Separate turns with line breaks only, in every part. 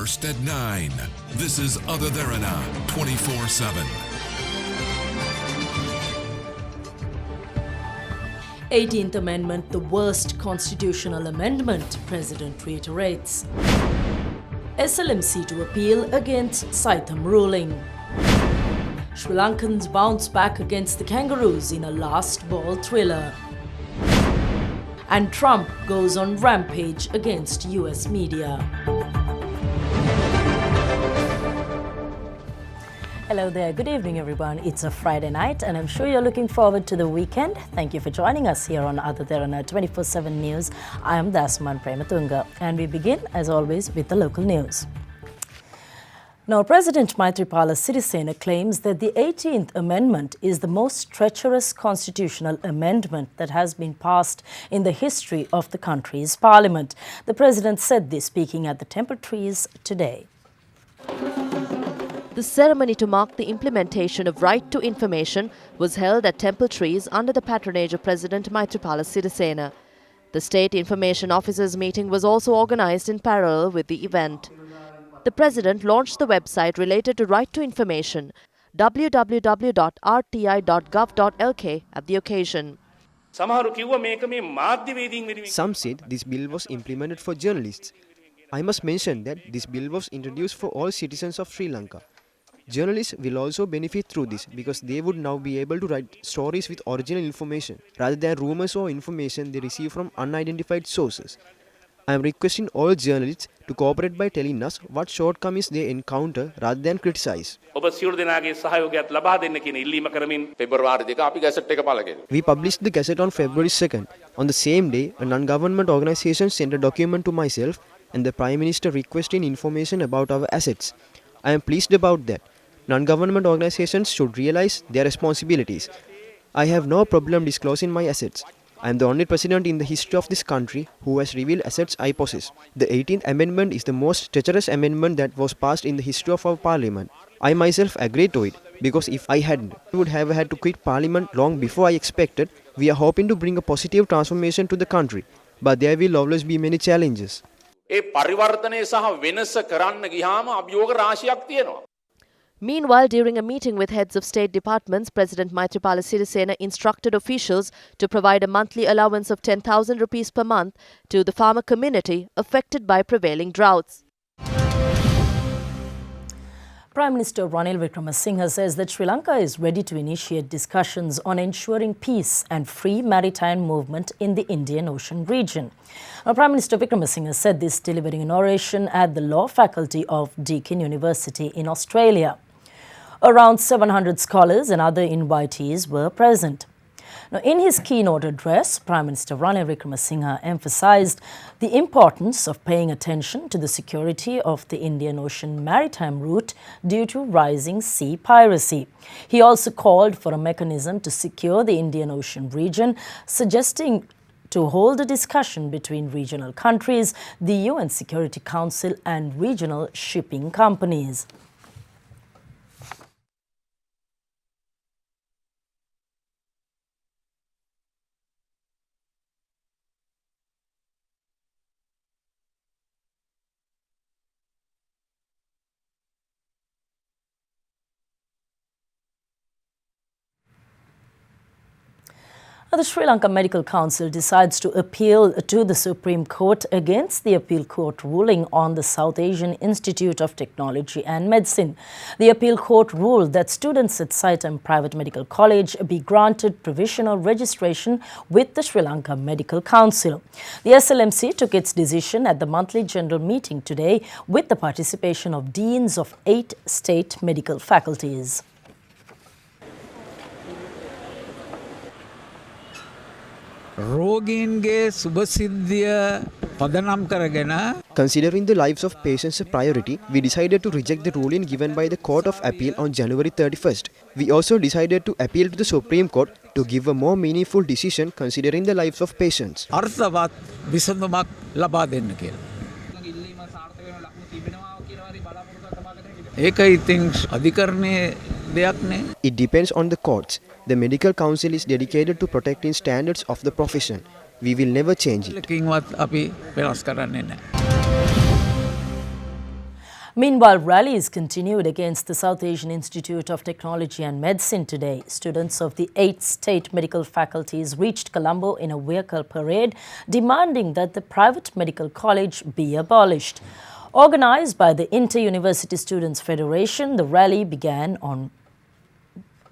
First at 9. This is Other Derana 24/7.
18th Amendment, the worst constitutional amendment, President reiterates. SLMC to appeal against Saitham ruling. Sri Lankans bounce back against the Kangaroos in a last ball thriller. And Trump goes on rampage against US media. Hello there, good evening everyone. It's a Friday night and I'm sure you're looking forward to the weekend. Thank you for joining us here on Other Derana 24/7 News. I am Dasman Prematunga and we begin as always with the local news. Now, President Maithripala Sirisena claims that the 18th Amendment is the most treacherous constitutional amendment that has been passed in the history of the country's parliament. The President said this speaking at the Temple Trees today.
The ceremony to mark the implementation of right to information was held at Temple Trees under the patronage of President Maithripala Sirisena. The State Information Officers meeting was also organised in parallel with the event. The President launched the website related to right to information, www.rti.gov.lk, at the occasion.
Some said this bill was implemented for journalists. I must mention that this bill was introduced for all citizens of Sri Lanka. Journalists will also benefit through this because they would now be able to write stories with original information rather than rumours or information they receive from unidentified sources. I am requesting all journalists to cooperate by telling us what shortcomings they encounter rather than criticize. We published the gazette on February 2nd. On the same day, a non-government organisation sent a document to myself and the Prime Minister requesting information about our assets. I am pleased about that. Non-government organisations should realise their responsibilities. I have no problem disclosing my assets. I am the only president in the history of this country who has revealed assets I possess. The 18th Amendment is the most treacherous amendment that was passed in the history of our parliament. I myself agree to it because if I hadn't, I would have had to quit parliament long before I expected. We are hoping to bring a positive transformation to the country, but there will always be many challenges.
Meanwhile, during a meeting with heads of state departments, President Maithripala Sirisena instructed officials to provide a monthly allowance of 10,000 rupees per month to the farmer community affected by prevailing droughts.
Prime Minister Ranil Wickremesinghe says that Sri Lanka is ready to initiate discussions on ensuring peace and free maritime movement in the Indian Ocean region. Prime Minister Wickremesinghe said this delivering an oration at the Law Faculty of Deakin University in Australia. Around 700 scholars and other invitees were present. Now, in his keynote address, Prime Minister Ranil Wickremesinghe emphasized the importance of paying attention to the security of the Indian Ocean maritime route due to rising sea piracy. He also called for a mechanism to secure the Indian Ocean region, suggesting to hold a discussion between regional countries, the UN Security Council and regional shipping companies. The Sri Lanka Medical Council decides to appeal to the Supreme Court against the appeal court ruling on the South Asian Institute of Technology and Medicine. The appeal court ruled that students at Saitham Private Medical College be granted provisional registration with the Sri Lanka Medical Council. The SLMC took its decision at the monthly general meeting today with the participation of deans of 8 state medical faculties.
Considering the lives of patients a priority, we decided to reject the ruling given by the Court of Appeal on January 31st. We also decided to appeal to the Supreme Court to give a more meaningful decision considering the lives of patients. It depends on the courts. The Medical Council is dedicated to protecting standards of the profession. We will never change it.
Meanwhile, rallies continued against the South Asian Institute of Technology and Medicine today. Students of the 8 state medical faculties reached Colombo in a vehicle parade, demanding that the private medical college be abolished. Organized by the Inter-University Students Federation, the rally began on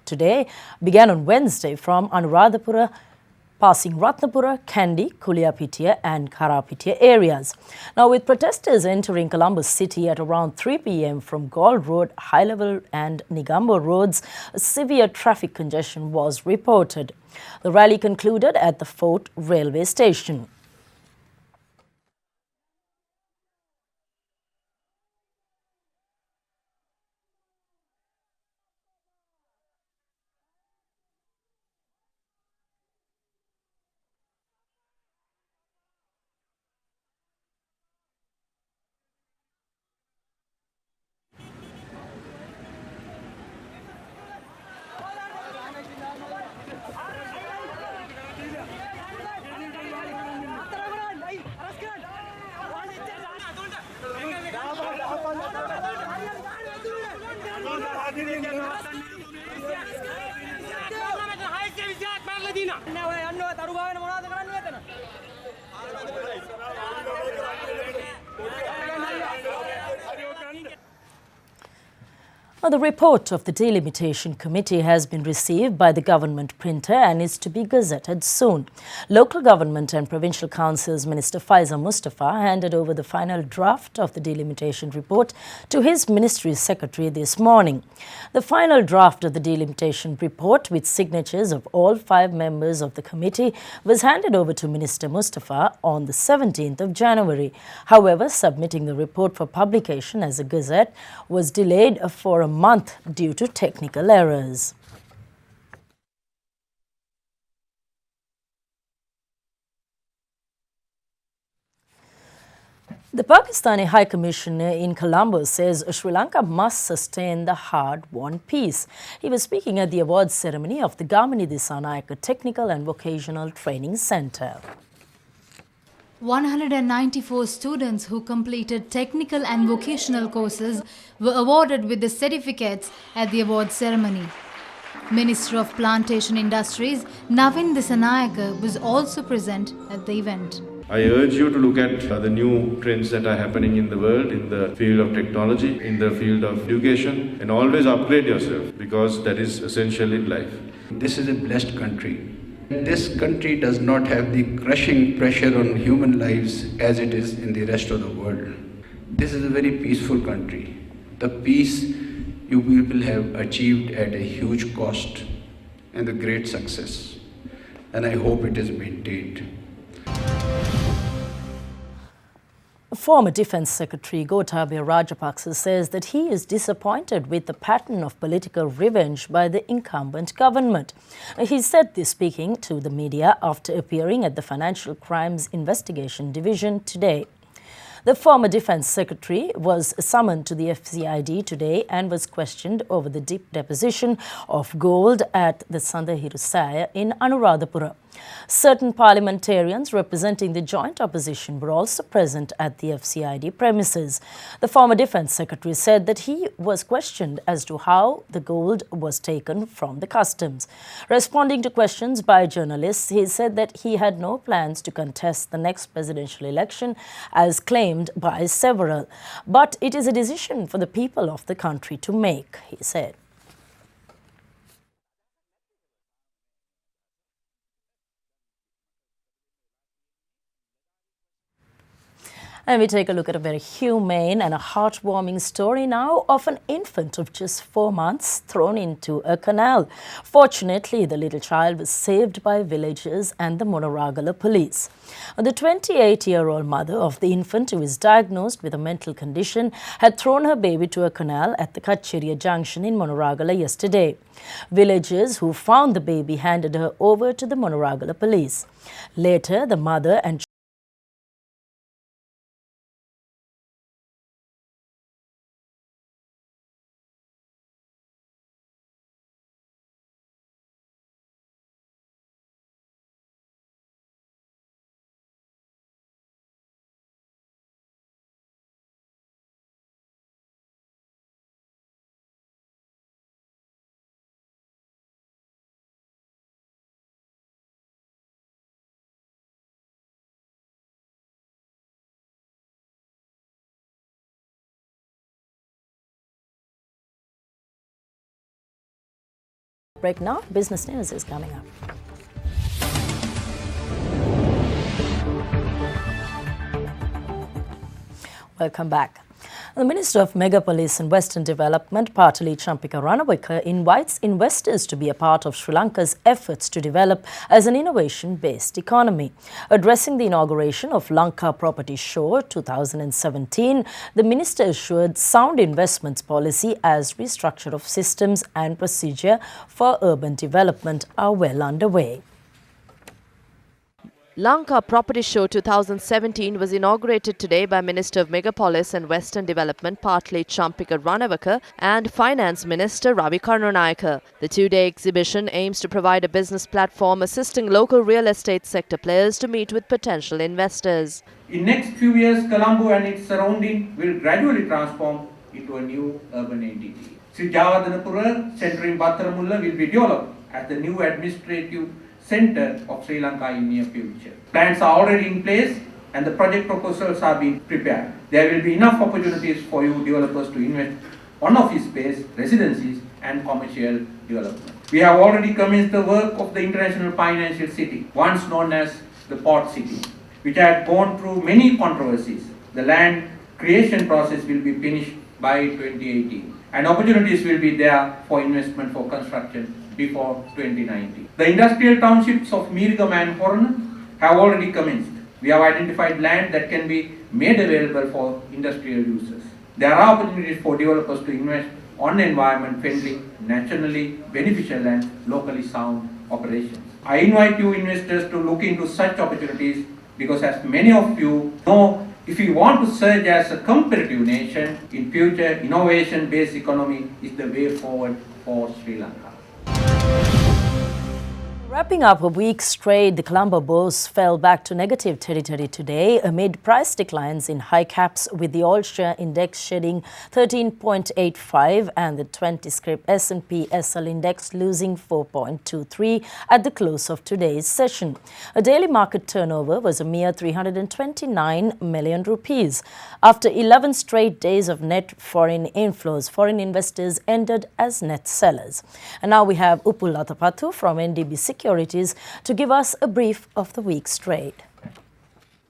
Wednesday from Anuradhapura, passing Ratnapura, Kandy, Kuliapitiya and Karapitiya areas. Now, with protesters entering Colombo city at around 3 p.m. from Gaul Road, High Level and Nigambo roads, a severe traffic congestion was reported. The rally concluded at the Fort railway station. The report of the Delimitation Committee has been received by the government printer and is to be gazetted soon. Local Government and Provincial Councils Minister Faiza Mustafa handed over the final draft of the delimitation report to his Ministry Secretary this morning. The final draft of the delimitation report, with signatures of all 5 members of the committee, was handed over to Minister Mustafa on the 17th of January. However, submitting the report for publication as a gazette was delayed for a month due to technical errors. The Pakistani High Commissioner in Colombo says Sri Lanka must sustain the hard-won peace. He was speaking at the awards ceremony of the Gamini Disanayaka Technical and Vocational Training Centre.
194 students who completed technical and vocational courses were awarded with the certificates at the award ceremony. Minister of Plantation Industries Navin Disanayaka was also present at the event.
I urge you to look at the new trends that are happening in the world, in the field of technology, in the field of education, and always upgrade yourself, because that is essential in life.
This is a blessed country. This country does not have the crushing pressure on human lives as it is in the rest of the world. This is a very peaceful country. The peace you will have achieved at a huge cost and a great success. And I hope it is maintained.
Former Defence Secretary Gotabaya Rajapaksa says that he is disappointed with the pattern of political revenge by the incumbent government. He said this speaking to the media after appearing at the Financial Crimes Investigation Division today. The former Defence Secretary was summoned to the FCID today and was questioned over the deep deposition of gold at the Sandahirusaya in Anuradhapura. Certain parliamentarians representing the joint opposition were also present at the FCID premises. The former Defence Secretary said that he was questioned as to how the gold was taken from the customs. Responding to questions by journalists, he said that he had no plans to contest the next presidential election as claimed by several. But it is a decision for the people of the country to make, he said. And we take a look at a very humane and a heartwarming story now of an infant of just 4 months thrown into a canal. Fortunately, the little child was saved by villagers and the Monoragala police. The 28-year-old mother of the infant, who is diagnosed with a mental condition, had thrown her baby to a canal at the Kachiriya junction in Monoragala yesterday. Villagers who found the baby handed her over to the Monoragala police. Later, the mother and break now. Business News is coming up. Welcome back. The Minister of Megapolis and Western Development, Partali Champika Ranaweka, invites investors to be a part of Sri Lanka's efforts to develop as an innovation-based economy. Addressing the inauguration of Lanka Property Show 2017, the Minister assured sound investments policy as restructure of systems and procedure for urban development are well underway.
Lanka Property Show 2017 was inaugurated today by Minister of Megapolis and Western Development Partli Champika Ranaweka and Finance Minister Ravi Karunanayake. The two-day exhibition aims to provide a business platform assisting local real estate sector players to meet with potential investors.
In next few years, Colombo and its surrounding will gradually transform into a new urban entity. Sri Javadanapura, Centre in Battaramulla, will be developed as the new administrative center of Sri Lanka in near future. Plans are already in place and the project proposals are being prepared. There will be enough opportunities for you developers to invest on office space, residencies and commercial development. We have already commenced the work of the International Financial City, once known as the Port City, which had gone through many controversies. The land creation process will be finished by 2018 and opportunities will be there for investment for construction before 2019. The industrial townships of Mirigam and Horana have already commenced. We have identified land that can be made available for industrial users. There are opportunities for developers to invest on environment-friendly, nationally beneficial and locally sound operations. I invite you investors to look into such opportunities because as many of you know, if we want to surge as a competitive nation in future, innovation-based economy is the way forward for Sri Lanka.
Wrapping up a week's trade, the Colombo Bourse fell back to negative territory today amid price declines in high caps, with the all-share index shedding 13.85 and the 20-scrip S&P SL index losing 4.23 at the close of today's session. A daily market turnover was a mere 329 million rupees. After 11 straight days of net foreign inflows, foreign investors ended as net sellers. And now we have Upul Latapathu from NDB Securities to give us a brief of the week's trade.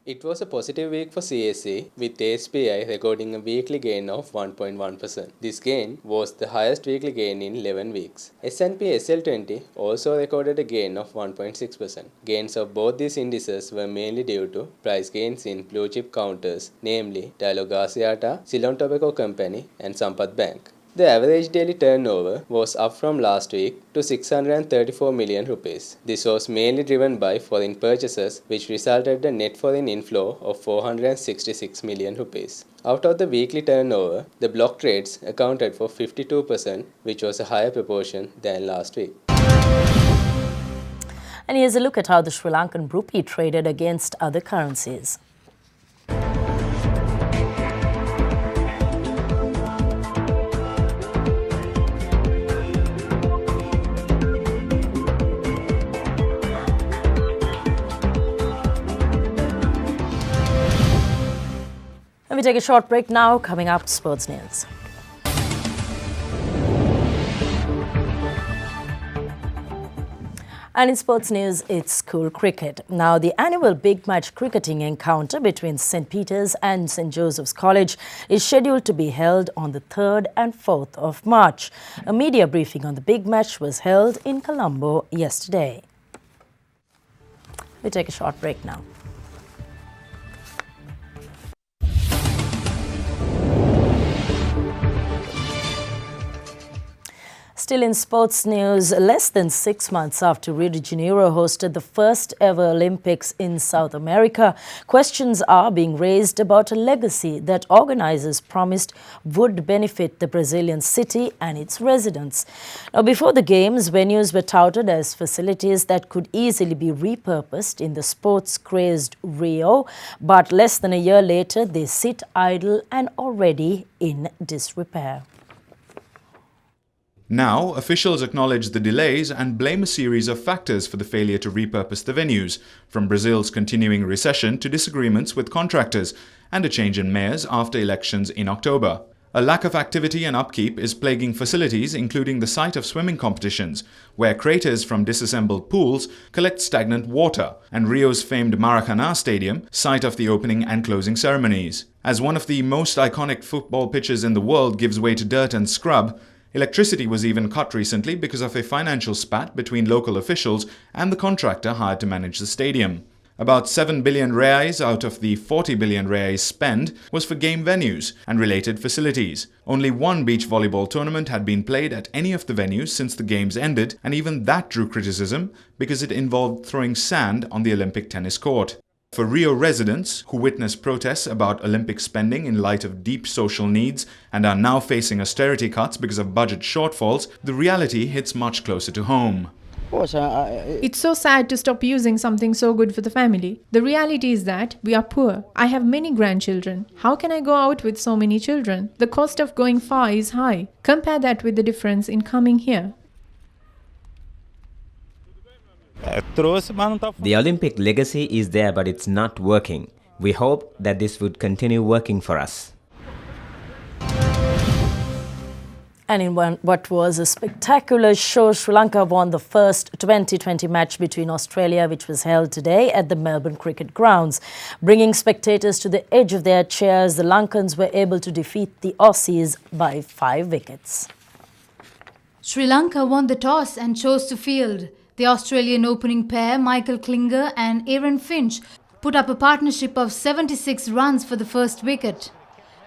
It was a positive week for CSE, with SPI recording a weekly gain of 1.1%. This gain was the highest weekly gain in 11 weeks. S&P SL20 also recorded a gain of 1.6%. Gains of both these indices were mainly due to price gains in blue chip counters, namely Dialog Asiata, Ceylon Tobacco Company and Sampath Bank. The average daily turnover was up from last week to 634 million rupees. This was mainly driven by foreign purchases, which resulted in a net foreign inflow of 466 million rupees. Out of the weekly turnover, the block trades accounted for 52%, which was a higher proportion than last week.
And here's a look at how the Sri Lankan rupee traded against other currencies. Let me take a short break now. Coming up, sports news. And in sports news, it's school cricket. Now, the annual big match cricketing encounter between St. Peter's and St. Joseph's College is scheduled to be held on the 3rd and 4th of March. A media briefing on the big match was held in Colombo yesterday. We take a short break now. Still in sports news, less than 6 months after Rio de Janeiro hosted the first ever Olympics in South America, questions are being raised about a legacy that organizers promised would benefit the Brazilian city and its residents. Now, before the Games, venues were touted as facilities that could easily be repurposed in the sports-crazed Rio, but less than a year later, they sit idle and already in disrepair.
Now, officials acknowledge the delays and blame a series of factors for the failure to repurpose the venues, from Brazil's continuing recession to disagreements with contractors and a change in mayors after elections in October. A lack of activity and upkeep is plaguing facilities including the site of swimming competitions, where craters from disassembled pools collect stagnant water, and Rio's famed Maracanã Stadium, site of the opening and closing ceremonies. As one of the most iconic football pitches in the world gives way to dirt and scrub, electricity was even cut recently because of a financial spat between local officials and the contractor hired to manage the stadium. About 7 billion reais out of the 40 billion reais spent was for game venues and related facilities. Only one beach volleyball tournament had been played at any of the venues since the games ended, and even that drew criticism because it involved throwing sand on the Olympic tennis court. For Rio residents who witnessed protests about Olympic spending in light of deep social needs and are now facing austerity cuts because of budget shortfalls, the reality hits much closer to home.
It's so sad to stop using something so good for the family. The reality is that we are poor. I have many grandchildren. How can I go out with so many children? The cost of going far is high. Compare that with the difference in coming here.
The Olympic legacy is there, but it's not working. We hope that this would continue working for us.
And in what was a spectacular show, Sri Lanka won the first 2020 match between Australia, which was held today at the Melbourne Cricket Grounds. Bringing spectators to the edge of their chairs, the Lankans were able to defeat the Aussies by 5 wickets.
Sri Lanka won the toss and chose to field. The Australian opening pair, Michael Klinger and Aaron Finch, put up a partnership of 76 runs for the first wicket.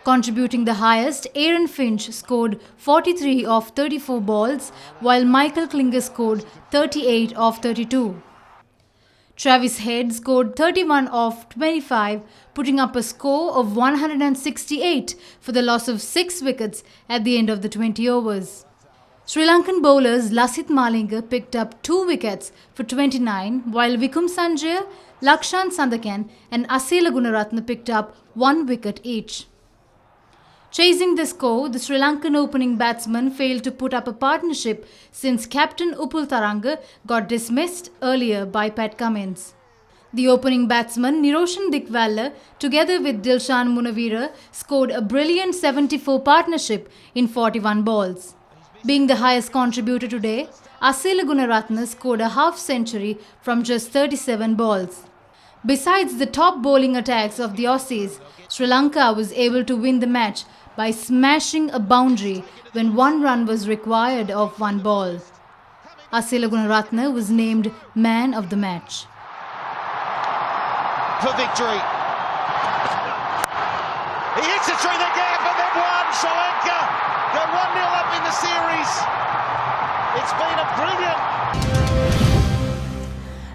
Contributing the highest, Aaron Finch scored 43 off 34 balls, while Michael Klinger scored 38 off 32. Travis Head scored 31 off 25, putting up a score of 168 for the loss of 6 wickets at the end of the 20 overs. Sri Lankan bowlers Lasith Malinga picked up 2 wickets for 29, while Vikum Sanjaya, Lakshan Sandakan and Asela Gunaratne picked up 1 wicket each. Chasing the score, the Sri Lankan opening batsman failed to put up a partnership since captain Upul Taranga got dismissed earlier by Pat Cummins. The opening batsman Niroshan Dikwalla, together with Dilshan Munavira, scored a brilliant 74 partnership in 41 balls. Being the highest contributor today, Asela Gunaratne scored a half-century from just 37 balls. Besides the top bowling attacks of the Aussies, Sri Lanka was able to win the match by smashing a boundary when 1 run was required off 1 ball. Asela Gunaratne was named man of the match.
For victory. He hits it through the gap and they've won. Sri Lanka go 1-0 up in the series. It's been a brilliant...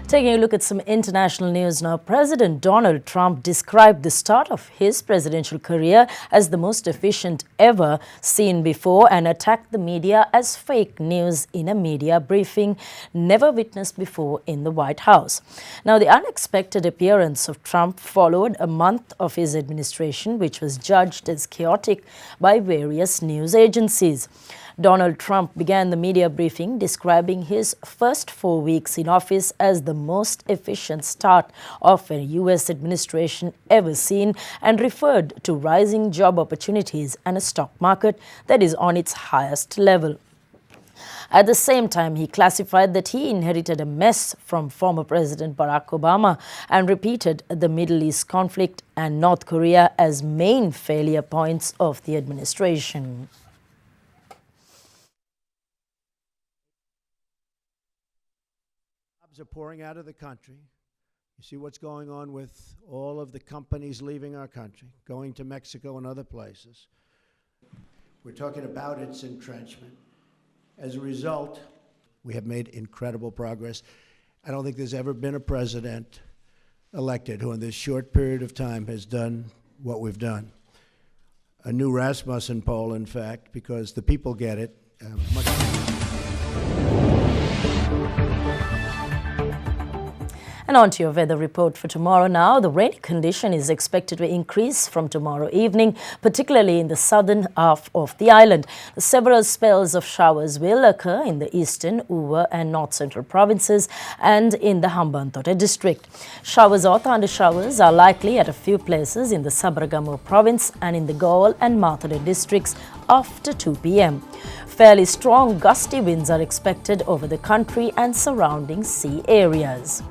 Taking a look at some international news now, President Donald Trump described the start of his presidential career as the most efficient ever seen before and attacked the media as fake news in a media briefing never witnessed before in the White House. Now, the unexpected appearance of Trump followed a month of his administration, which was judged as chaotic by various news agencies. Donald Trump began the media briefing describing his first 4 weeks in office as the most efficient start of a U.S. administration ever seen and referred to rising job opportunities and a stock market that is on its highest level. At the same time, he classified that he inherited a mess from former President Barack Obama and repeated the Middle East conflict and North Korea as main failure points of the administration.
Are pouring out of the country. You see what's going on with all of the companies leaving our country, going to Mexico and other places. We're talking about its entrenchment. As a result, we have made incredible progress. I don't think there's ever been a president elected who in this short period of time has done what we've done. A new Rasmussen poll, in fact, because the people get it.
And on to your weather report for tomorrow now. The rainy condition is expected to increase from tomorrow evening, particularly in the southern half of the island. Several spells of showers will occur in the eastern, Uva and north central provinces and in the Hambantota district. Showers or thunder showers are likely at a few places in the Sabaragamu province and in the Gaul and Mathura districts after 2 p.m. Fairly strong gusty winds are expected over the country and surrounding sea areas.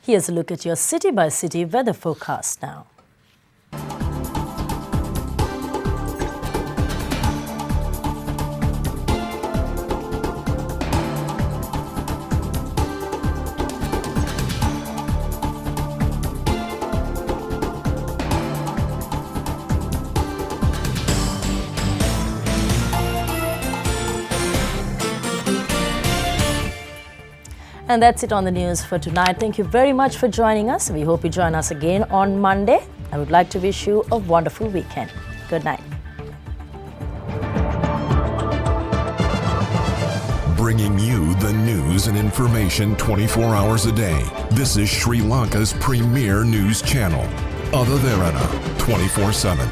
Here's a look at your city-by-city weather forecast now. And that's it on the news for tonight. Thank you very much for joining us. We hope you join us again on Monday. I would like to wish you a wonderful weekend. Good night.
Bringing you the news and information 24 hours a day. This is Sri Lanka's premier news channel, Derana, 24/7.